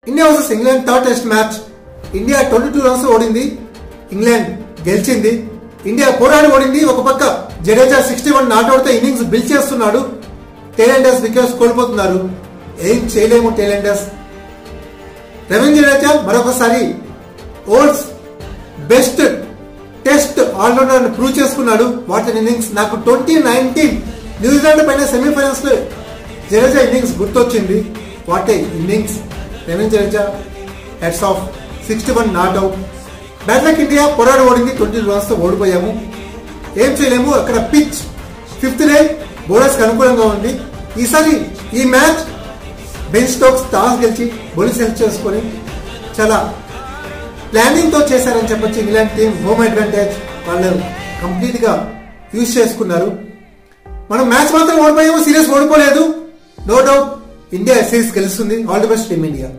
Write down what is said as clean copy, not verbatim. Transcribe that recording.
India versus England third test match. India 22 runs ఓడింది, England గెలిచింది. India పోరాడి ఓడింది. ఒక పక్క జడేజా 61 నాట్అవుట్ తో ఇన్నింగ్స్ బిల్డ్ చేస్తున్నాడు. టైలెండర్స్ వికెట్స్ కోల్పోతున్నారు. ఏం చేయలేము టైలెండర్స్. రవీంద్ర జడేజా మరొకసారి world's best test allrounder prove చేసుకున్నాడు. What an innings. నాకు 2019 న్యూజిలాండ్ పైన సెమీఫైనల్స్ లో జడేజా ఇన్నింగ్స్ గుర్తొచ్చింది. What a innings. Ravindra Jadeja heads off. 61 not out. Bad luck India పోరాడి ఓడింది. 20 రన్స్ తో ఓడిపోయాము. ఏం చేయలేము. అక్కడ పిచ్ 5th లైన్ బౌలర్స్ కి అనుకూలంగా ఉంది. ఈసారి ఈ మ్యాచ్ బెన్ స్టోక్స్ టాస్ గెలిచి బౌలింగ్ సెలెక్ట్ చేసుకొని చాలా ప్లానింగ్ తో చేశారని చెప్పొచ్చు. ఇంగ్లాండ్ టీం హోమ్ అడ్వాంటేజ్ వాళ్ళు కంప్లీట్ గా యూజ్ చేసుకున్నారు. మనం మ్యాచ్ మాత్రం ఓడిపోయాము, సిరీస్ ఓడిపోలేదు. నో డౌట్ ఇండియా సిరీస్ గెలుస్తుంది. All the best team India.